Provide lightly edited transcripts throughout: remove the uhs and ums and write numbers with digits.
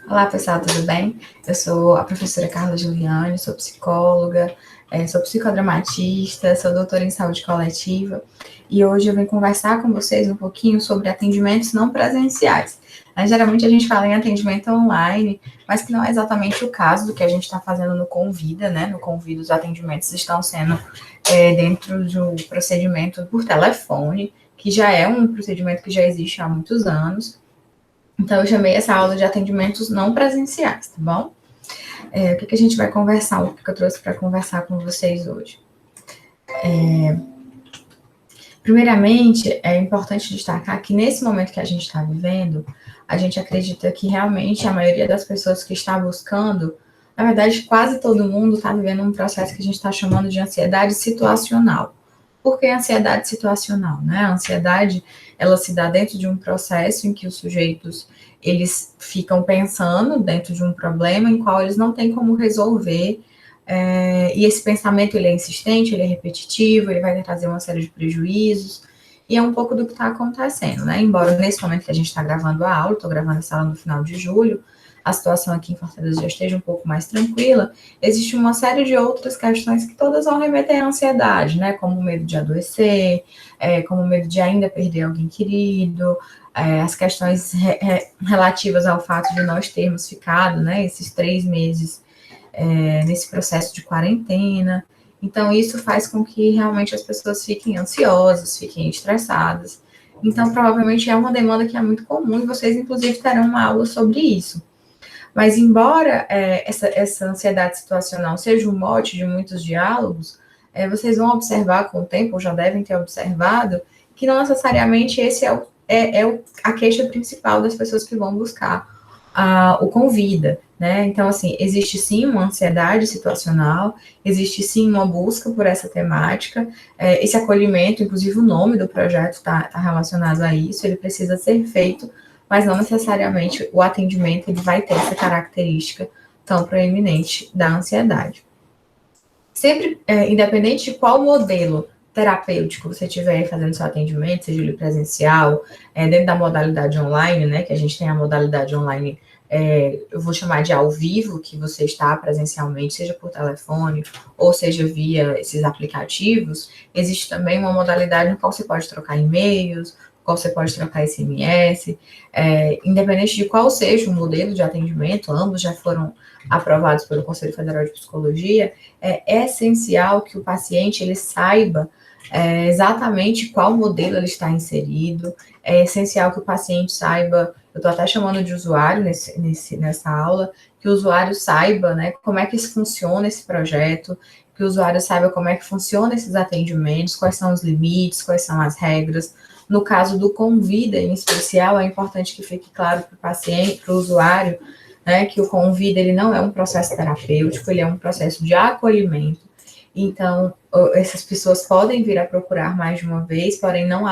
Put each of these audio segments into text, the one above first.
Olá, pessoal, tudo bem? Eu sou a professora Carla Giuliani, sou psicóloga, sou psicodramatista, sou doutora em saúde coletiva e hoje eu venho conversar com vocês um pouquinho sobre atendimentos não presenciais. Geralmente a gente fala em atendimento online, mas que não é exatamente o caso do que a gente está fazendo no Convida, né? No Convida, os atendimentos estão sendo dentro de um procedimento por telefone, que já é um procedimento que já existe há muitos anos. Então, eu chamei essa aula de atendimentos não presenciais, tá bom? O que a gente vai conversar, o que eu trouxe para conversar com vocês hoje? Primeiramente, é importante destacar que nesse momento que a gente está vivendo, a gente acredita que realmente a maioria das pessoas que está buscando, na verdade, quase todo mundo está vivendo um processo que a gente está chamando de ansiedade situacional. Por que ansiedade situacional, né? A ansiedade, ela se dá dentro de um processo em que os sujeitos, eles ficam pensando dentro de um problema em qual eles não têm como resolver, e esse pensamento, ele é insistente, ele é repetitivo, ele vai trazer uma série de prejuízos, e é um pouco do que está acontecendo, né? Embora nesse momento que a gente está gravando a aula, estou gravando essa aula no final de julho, a situação aqui em Fortaleza já esteja um pouco mais tranquila, existe uma série de outras questões que todas vão remeter à ansiedade, né? Como o medo de adoecer, como o medo de ainda perder alguém querido, as questões relativas ao fato de nós termos ficado, né, esses 3 meses nesse processo de quarentena. Então, isso faz com que realmente as pessoas fiquem ansiosas, fiquem estressadas. Então, provavelmente é uma demanda que é muito comum e vocês, inclusive, terão uma aula sobre isso. Mas, embora essa ansiedade situacional seja o mote de muitos diálogos, vocês vão observar com o tempo, ou já devem ter observado, que não necessariamente esse a queixa principal das pessoas que vão buscar o Convida, né? Então, assim, existe sim uma ansiedade situacional, existe sim uma busca por essa temática, esse acolhimento, inclusive o nome do projeto está relacionado a isso, ele precisa ser feito, mas não necessariamente o atendimento ele vai ter essa característica tão proeminente da ansiedade. Sempre, independente de qual modelo terapêutico você estiver fazendo seu atendimento, seja ele presencial, dentro da modalidade online, né, que a gente tem a modalidade online, eu vou chamar de ao vivo, que você está presencialmente, seja por telefone, ou seja via esses aplicativos, existe também uma modalidade no qual você pode trocar e-mails, no qual você pode trocar SMS, independente de qual seja o modelo de atendimento, ambos já foram aprovados pelo Conselho Federal de Psicologia, é essencial que o paciente ele saiba exatamente qual modelo ele está inserido, é essencial que o paciente saiba, eu estou até chamando de usuário nessa aula, que o usuário saiba, né, como é que funciona esse projeto, que o usuário saiba como é que funciona esses atendimentos, quais são os limites, quais são as regras. No caso do Convida, em especial, é importante que fique claro para o paciente, para o usuário, né, que o Convida ele não é um processo terapêutico, ele é um processo de acolhimento. Então, essas pessoas podem vir a procurar mais de uma vez, porém não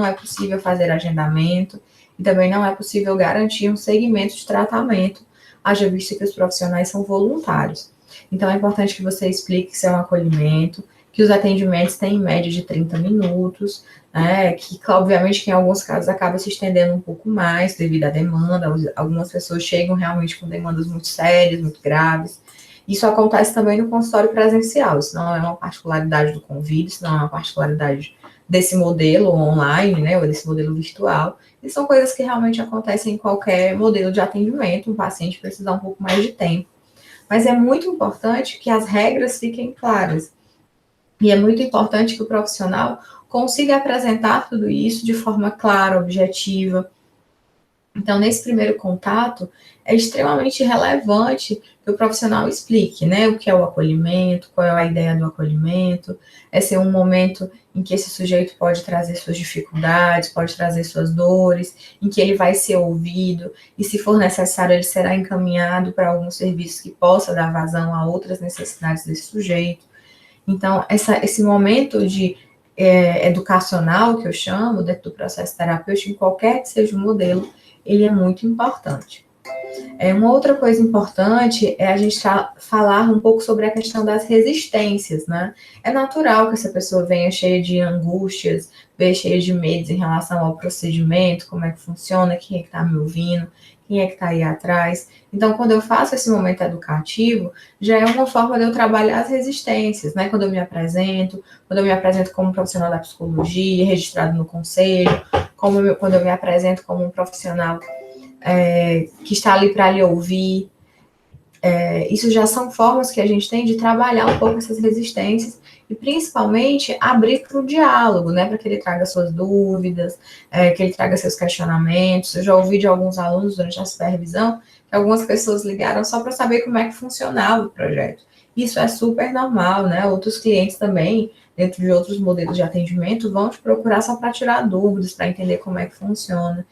é possível fazer agendamento e também não é possível garantir um segmento de tratamento, haja vista que os profissionais são voluntários. Então, é importante que você explique que isso é um acolhimento, que os atendimentos têm em média de 30 minutos, né, que obviamente que em alguns casos acaba se estendendo um pouco mais devido à demanda, algumas pessoas chegam realmente com demandas muito sérias, muito graves. Isso acontece também no consultório presencial, isso não é uma particularidade do Convida, isso não é uma particularidade desse modelo online, né, ou desse modelo virtual, e são coisas que realmente acontecem em qualquer modelo de atendimento, um paciente precisa um pouco mais de tempo. Mas é muito importante que as regras fiquem claras, e é muito importante que o profissional consiga apresentar tudo isso de forma clara, objetiva. Então, nesse primeiro contato, é extremamente relevante que o profissional explique, né, o que é o acolhimento, qual é a ideia do acolhimento, é ser um momento em que esse sujeito pode trazer suas dificuldades, pode trazer suas dores, em que ele vai ser ouvido, e se for necessário, ele será encaminhado para algum serviço que possa dar vazão a outras necessidades desse sujeito. Então, esse momento de educacional, que eu chamo, dentro do processo terapêutico, em qualquer que seja o modelo, ele é muito importante. Uma outra coisa importante é a gente falar um pouco sobre a questão das resistências, né? É natural que essa pessoa venha cheia de angústias, venha cheia de medos em relação ao procedimento, como é que funciona, quem é que está me ouvindo, quem é que está aí atrás. Então, quando eu faço esse momento educativo, já é uma forma de eu trabalhar as resistências, né? Quando eu me apresento como profissional da psicologia, registrado no conselho, quando eu me apresento como um profissional que está ali para lhe ouvir. Isso já são formas que a gente tem de trabalhar um pouco essas resistências e, principalmente, abrir para o diálogo, né? Para que ele traga suas dúvidas, que ele traga seus questionamentos. Eu já ouvi de alguns alunos durante a supervisão que algumas pessoas ligaram só para saber como é que funcionava o projeto. Isso é super normal, né? Outros clientes também, dentro de outros modelos de atendimento, vão te procurar só para tirar dúvidas, para entender como é que funciona.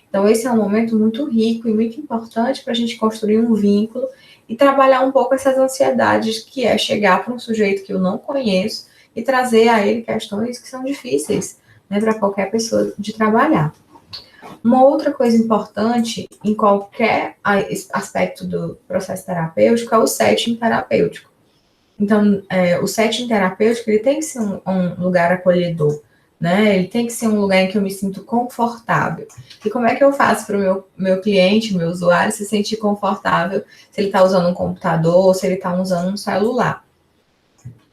Então, esse é um momento muito rico e muito importante para a gente construir um vínculo e trabalhar um pouco essas ansiedades, que é chegar para um sujeito que eu não conheço e trazer a ele questões que são difíceis, né, para qualquer pessoa de trabalhar. Uma outra coisa importante em qualquer aspecto do processo terapêutico é o setting terapêutico. Então, o setting terapêutico ele tem que ser um lugar acolhedor, né? Ele tem que ser um lugar em que eu me sinto confortável. E como é que eu faço para o meu cliente, meu usuário, se sentir confortável se ele está usando um computador, se ele está usando um celular?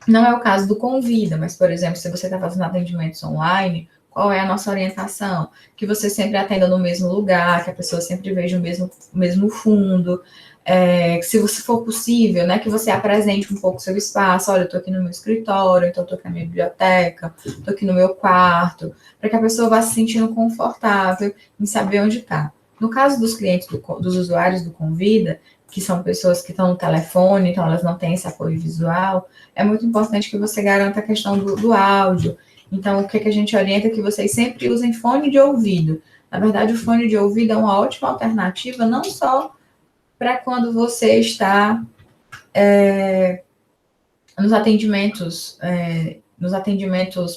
Não é o caso do Convida, mas, por exemplo, se você está fazendo atendimentos online, qual é a nossa orientação? Que você sempre atenda no mesmo lugar, que a pessoa sempre veja o mesmo fundo, que se você for possível, né, que você apresente um pouco o seu espaço. Olha, eu estou aqui no meu escritório, então estou aqui na minha biblioteca, estou aqui no meu quarto, para que a pessoa vá se sentindo confortável em saber onde está. No caso dos clientes, dos usuários do Convida, que são pessoas que estão no telefone, então elas não têm esse apoio visual, é muito importante que você garanta a questão do áudio. Então, o que a gente orienta é que vocês sempre usem fone de ouvido. Na verdade, o fone de ouvido é uma ótima alternativa, não só para quando você está nos atendimentos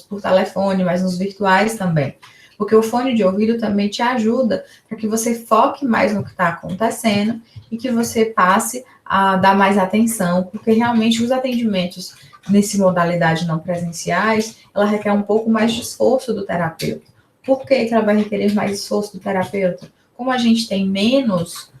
por telefone, mas nos virtuais também. Porque o fone de ouvido também te ajuda para que você foque mais no que está acontecendo e que você passe a dar mais atenção, porque realmente os atendimentos nessa modalidade não presenciais, ela requer um pouco mais de esforço do terapeuta. Por que ela vai requerer mais esforço do terapeuta? Como a gente tem menos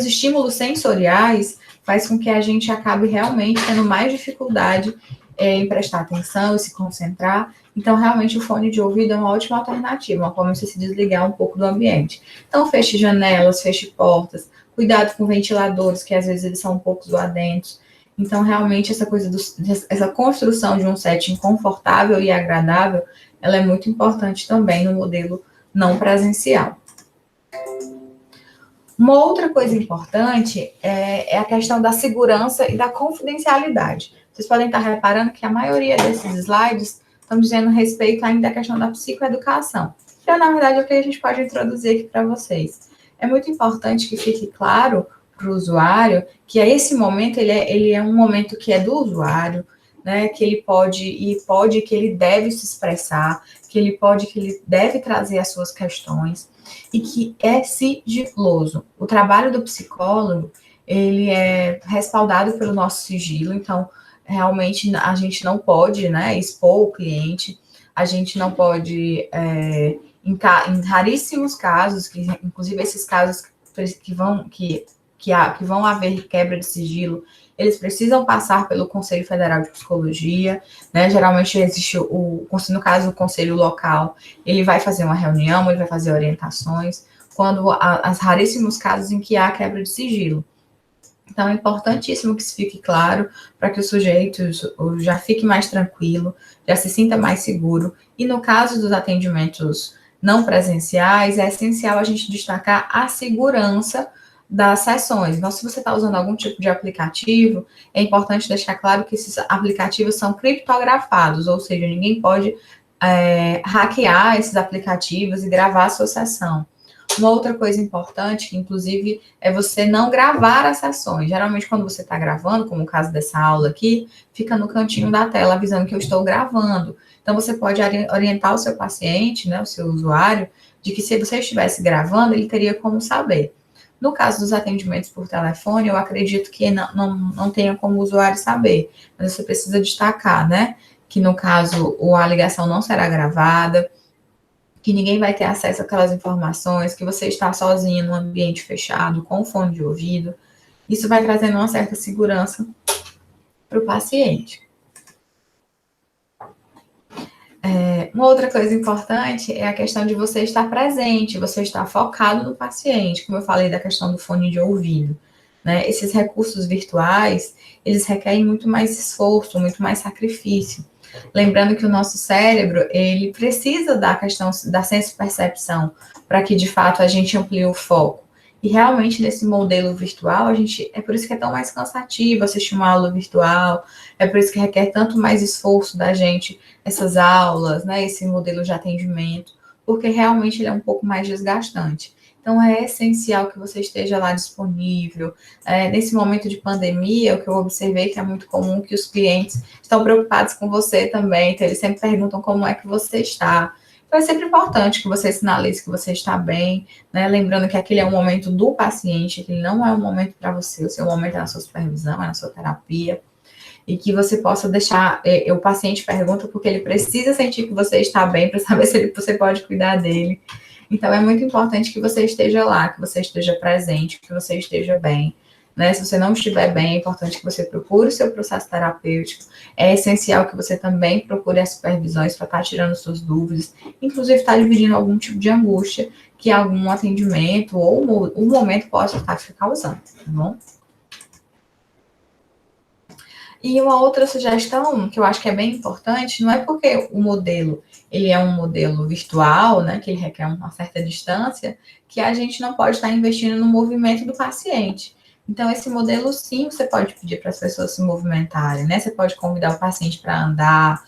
estímulos sensoriais, faz com que a gente acabe realmente tendo mais dificuldade em prestar atenção e se concentrar. Então, realmente, o fone de ouvido é uma ótima alternativa, uma forma de você se desligar um pouco do ambiente. Então, feche janelas, feche portas, cuidado com ventiladores, que às vezes eles são um pouco zoadentos. Então, realmente, essa construção de um setting confortável e agradável, ela é muito importante também no modelo não presencial. Uma outra coisa importante é a questão da segurança e da confidencialidade. Vocês podem estar reparando que a maioria desses slides estão dizendo respeito ainda à questão da psicoeducação. Então, na verdade, é o que a gente pode introduzir aqui para vocês. É muito importante que fique claro para o usuário que esse momento ele é um momento que é do usuário, né, que ele que ele deve se expressar, que ele deve trazer as suas questões e que é sigiloso. O trabalho do psicólogo, ele é respaldado pelo nosso sigilo, então, realmente, a gente não pode, né, expor o cliente, a gente não pode, em raríssimos casos, que inclusive esses casos que vão haver quebra de sigilo, eles precisam passar pelo Conselho Federal de Psicologia, né? Geralmente existe no caso, o conselho local, ele vai fazer uma reunião, ele vai fazer orientações, quando as raríssimos casos em que há quebra de sigilo. Então, é importantíssimo que isso fique claro, para que o sujeito já fique mais tranquilo, já se sinta mais seguro. E no caso dos atendimentos não presenciais, é essencial a gente destacar a segurança das sessões. Então, se você está usando algum tipo de aplicativo, é importante deixar claro que esses aplicativos são criptografados, ou seja, ninguém pode hackear esses aplicativos e gravar a sua sessão. Uma outra coisa importante, que inclusive é você não gravar as sessões. Geralmente, quando você está gravando, como o caso dessa aula aqui, fica no cantinho da tela avisando que eu estou gravando. Então, você pode orientar o seu paciente, né, o seu usuário, de que se você estivesse gravando, ele teria como saber. No caso dos atendimentos por telefone, eu acredito que não tenha como o usuário saber, mas você precisa destacar, né? Que no caso a ligação não será gravada, que ninguém vai ter acesso àquelas informações, que você está sozinho num ambiente fechado, com fone de ouvido. Isso vai trazendo uma certa segurança para o paciente. Uma outra coisa importante é a questão de você estar presente, você estar focado no paciente, como eu falei da questão do fone de ouvido, né? Esses recursos virtuais, eles requerem muito mais esforço, muito mais sacrifício. Lembrando que o nosso cérebro, ele precisa da questão da senso-percepção para que, de fato, a gente amplie o foco. E realmente, nesse modelo virtual, é por isso que é tão mais cansativo assistir uma aula virtual, é por isso que requer tanto mais esforço da gente essas aulas, né, esse modelo de atendimento, porque realmente ele é um pouco mais desgastante. Então, é essencial que você esteja lá disponível. Nesse momento de pandemia, o que eu observei que é muito comum que os clientes estão preocupados com você também, então eles sempre perguntam como é que você está. Então, é sempre importante que você sinalize que você está bem, né? Lembrando que aquele é um momento do paciente, que não é um momento para você, o seu momento é na sua supervisão, é na sua terapia, e que você possa deixar, o paciente pergunta porque ele precisa sentir que você está bem para saber se você pode cuidar dele. Então, é muito importante que você esteja lá, que você esteja presente, que você esteja bem. Né? Se você não estiver bem, é importante que você procure o seu processo terapêutico. É essencial que você também procure as supervisões para estar tirando suas dúvidas, inclusive estar dividindo algum tipo de angústia que algum atendimento ou um momento possa estar te causando, tá bom? E uma outra sugestão que eu acho que é bem importante, não é porque o modelo ele é um modelo virtual, né, que ele requer uma certa distância, que a gente não pode estar investindo no movimento do paciente. Então, esse modelo, sim, você pode pedir para as pessoas se movimentarem, né? Você pode convidar o paciente para andar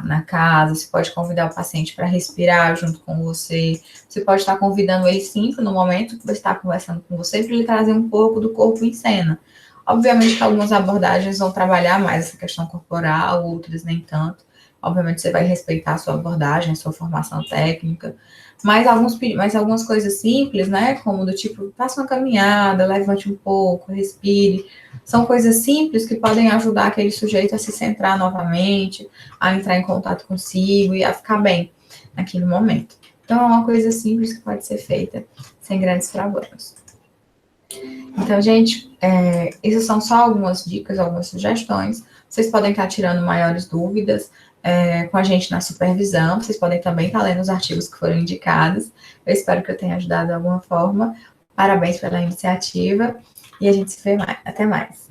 na casa, você pode convidar o paciente para respirar junto com você, você pode estar convidando ele, sim, no momento que você está conversando com você, para ele trazer um pouco do corpo em cena. Obviamente que algumas abordagens vão trabalhar mais essa questão corporal, outras nem tanto. Obviamente você vai respeitar a sua abordagem, a sua formação técnica, mas algumas coisas simples, né, como do tipo, faça uma caminhada, levante um pouco, respire, são coisas simples que podem ajudar aquele sujeito a se centrar novamente, a entrar em contato consigo e a ficar bem naquele momento. Então, é uma coisa simples que pode ser feita sem grandes problemas. Então, gente, essas são só algumas dicas, algumas sugestões. Vocês podem estar tirando maiores dúvidas com a gente na supervisão. Vocês podem também estar lendo os artigos que foram indicados. Eu espero que eu tenha ajudado de alguma forma. Parabéns pela iniciativa e a gente se vê mais. Até mais.